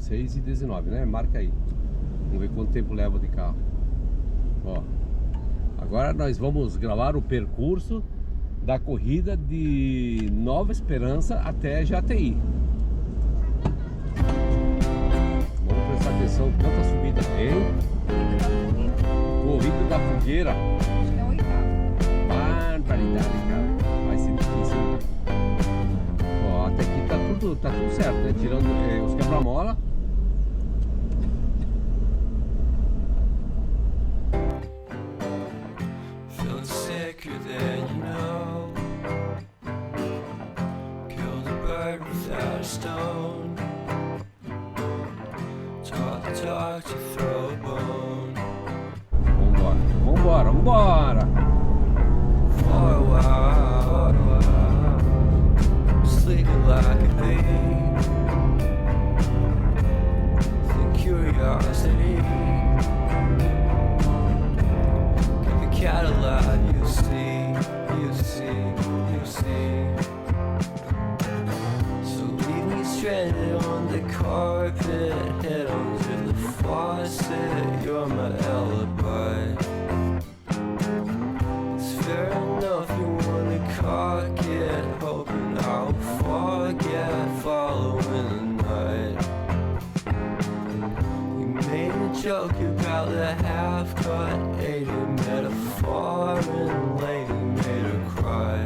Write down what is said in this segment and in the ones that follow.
6h19, né? Marca aí. Vamos ver quanto tempo leva de carro. Ó, agora nós vamos gravar o percurso da corrida de Nova Esperança até Jataí. Vamos prestar atenção quanta subida tem. Corrida da Fogueira. Acho que é o oitavo. Barbaridade, cara. Vai ser difícil. Ó, até aqui tá tudo certo, né? Tirando os quebra-mola. Feeling sicker than you know. Killed a bird without a stone. Taught the dog to throw a bone. Vambora. For a while, sleeping like a bee. The curiosity. Give the cat a lot, you see. So leave me stranded on the carpet, head onto the faucet. You're my alibi. It's fair enough you wanna cock it, hoping I'll forget following the night. You made a joke about the half-cut, ate a metaphor and lady made her cry.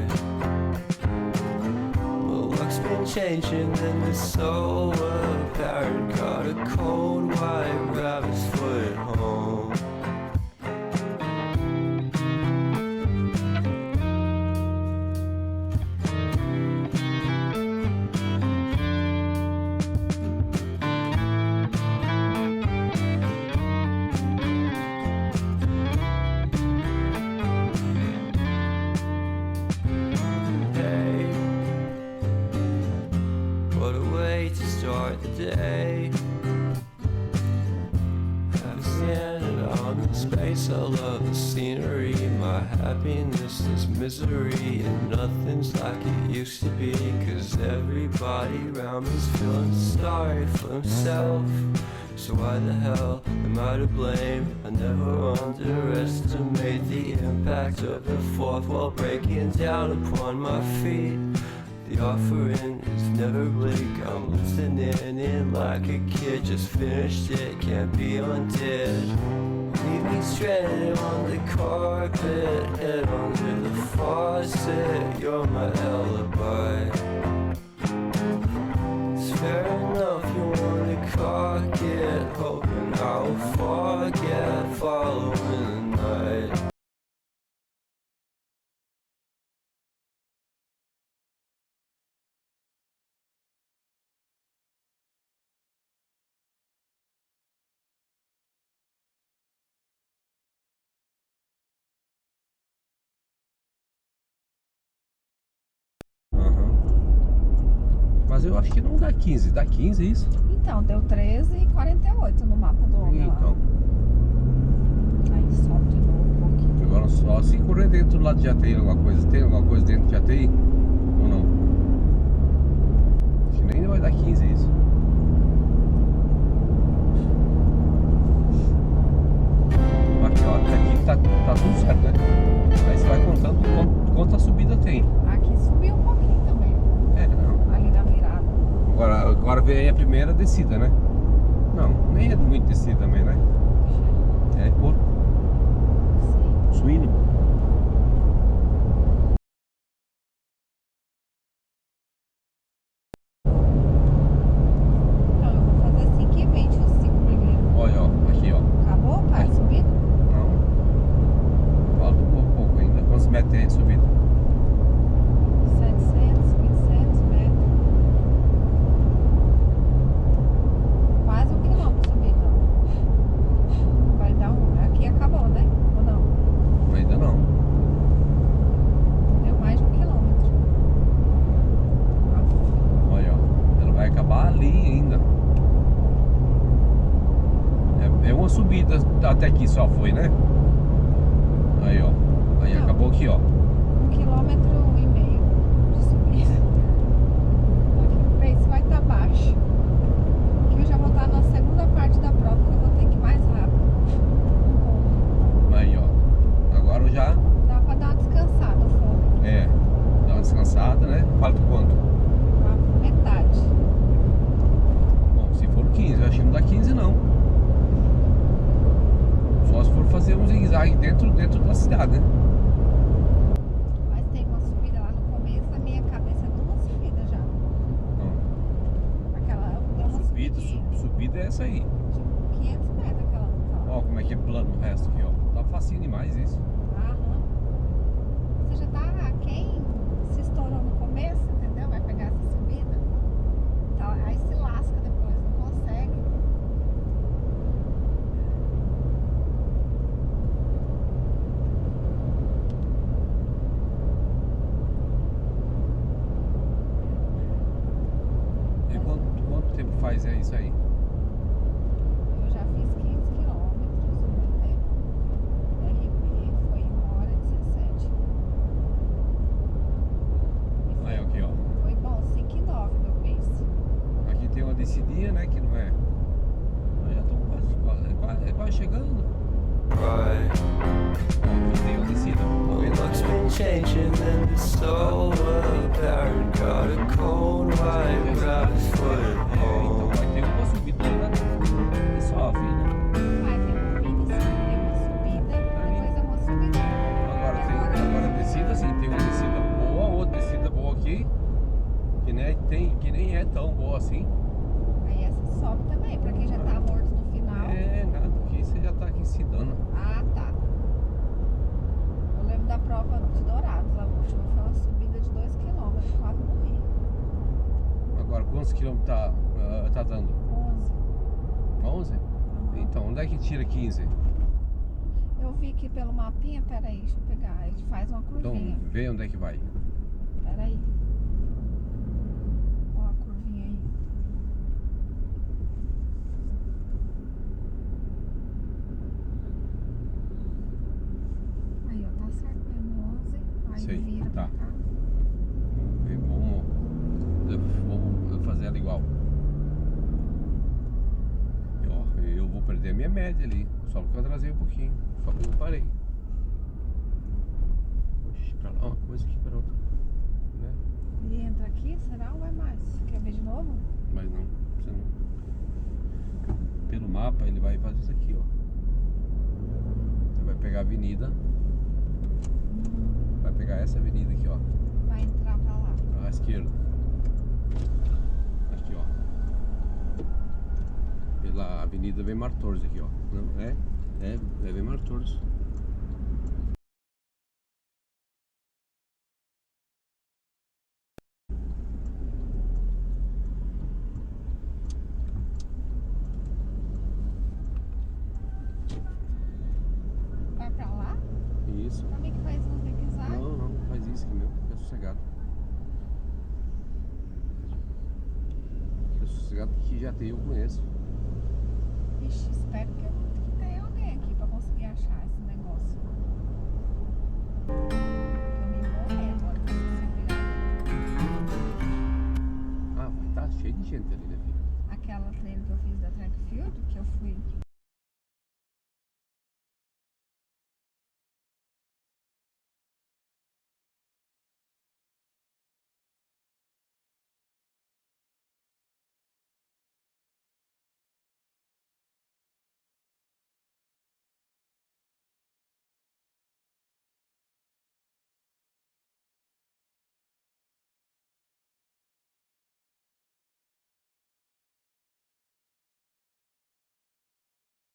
Well, luck's been changing and it's so apparent. Got a cold white rabbit's foot at home. Hey, what a way to start the day. Have standing on the space, I love the scenery. My happiness is misery, and nothing's like it used to be. Cause everybody around me's feeling sorry for himself. So why the hell am I to blame? I never underestimate the impact of the fourth wall breaking down upon my feet. The offering is never bleak. I'm listening in like a kid, just finished it, can't be undid. Leave me stranded on the carpet, head under the faucet. You're my alibi. It's fair enough you wanna cock it, hoping I'll forget following the night. Mas eu acho que não dá 15, dá 15 isso? Então, deu 13h48 no mapa do homem lá. Então, Aí sobe de novo um pouquinho. agora só se correr dentro do lado de Jataí alguma coisa. Tem alguma coisa dentro de Jataí? Ou não? Acho que nem vai dar 15 isso. Aqui, ó, até aqui tá tudo certo, né? Aí você vai contando quanta subida tem. Aqui subiu um pouquinho também, É, não. ali na virada. Agora vem aí a primeira descida, né? Não, nem é muito descida também, né? É porco, Sim. suíno. Então, eu vou fazer 5h20 os 5 primeiros. Olha, ó, aqui, ó. Acabou, pai? Subindo? Não. Falta um pouco ainda. Quantos metros tem de subida? 700, 800 metros. Quase 1 quilômetro subindo. Vai dar um. Aqui acabou, né? Ou não? Ainda não. Deu mais de 1 quilômetro. Olha, ó. Ela vai acabar ali ainda. É uma subida até aqui só foi, né? Aí, ó. Aí Não. acabou aqui, ó. 1,5 quilômetro de subida. Aqui o pace vai estar baixo. Aqui eu já vou estar na asfalto quanto? A metade. Bom, se for 15, eu acho que não dá 15 não. Só se for fazer um zigue-zague dentro da cidade, né? Mas tem uma subida lá no começo, na minha cabeça é duas subidas já. Não. Aquela é uma Subida é essa aí. tipo 500 metros aquela. Ó, como é que é plano o resto aqui, ó. Tá facinho demais isso. Aham. Você já tá. Quem se estourou no começo, entendeu? Vai pegar essa subida. Tá, aí se lasca depois, não consegue. E quanto tempo faz isso aí? Eu já fiz 15 quilômetros no meu tempo. RP foi 1h17. E Aí, aqui, ó. foi bom, 5,9 meu pace. Aqui tem uma descidinha, né? Que não é. Aí já estamos quase chegando. Right. Ó, aqui tem uma descida. Tá Well, vendo? luck's been changing and it's so apparent. Got a cold white rabbit foot Então home. vai ter uma subida e sobe, né? Vai ter uma mini, tem uma subida, depois é uma subida. Agora a descida, assim, tem uma descida boa, outra descida boa aqui. Que nem é tão boa assim. Aí essa sobe também, pra quem já tá morto no final. É, nada, aqui você já tá aqui se dando. Ah, tá. Eu lembro da prova de Dourados, a última foi uma subida de 2 quilômetros, quase morri. Agora, quantos quilômetros tá dando? 11. 11? Então, onde é que tira 15? Eu vi que pelo mapinha, peraí, deixa eu pegar. A gente faz uma Então, curvinha. vê onde é que vai. Peraí. Ó a curvinha aí. Aí, ó, tá certo mesmo, 11. Aí Sei, vira tá. pra cá. Vamos fazer ela igual. Ó, eu vou perder a minha média ali. Só porque eu atrasei um pouquinho. Só porque eu parei. Oxi, pra lá uma coisa aqui pra outra. Né? E entra aqui, será ou vai mais? Quer ver de novo? Mas não, você não. Pelo mapa ele vai fazer isso aqui, ó. Você vai pegar a avenida. Vai pegar essa avenida aqui, ó. Vai entrar pra lá. À esquerda. Aqui, ó. Pela avenida Weimar Torres aqui, ó. Não, é Weimar Torres. Vai pra lá? Isso. Pra mim que faz um zigue-zague. Não, faz isso aqui mesmo. Fica sossegado. Fica sossegado que já tem, eu conheço. Ixi, espero que tenha alguém aqui pra conseguir achar esse negócio. Eu me morrer agora com esse virado. Ah, vai estar cheio de gente ali, né, filho? Aquela treino que eu fiz da track field, que eu fui.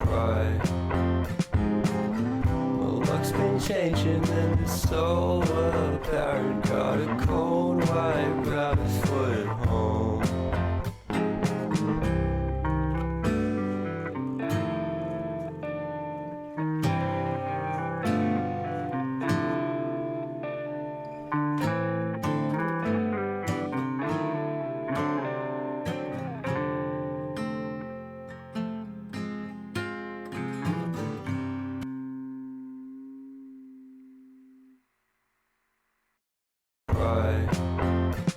Right. Well, luck's been changing and it's so apparent. Got a cold white rabbit foot home. Right.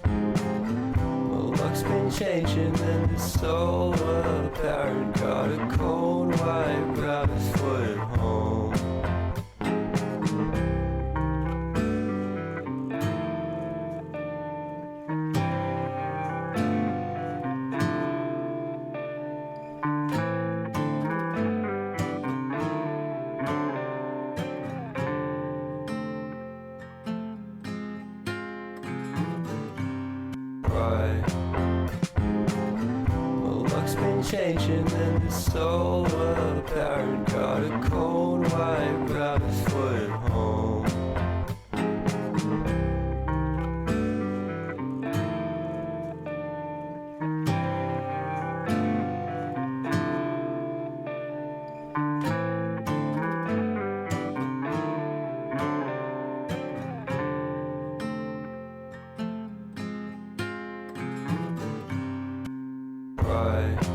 Well, luck's been changing and it's so apparent. Got a cold white rabbit foot home. right. My luck's been changing and it's so apparent. Got a cold white rabbit's foot at home. Right.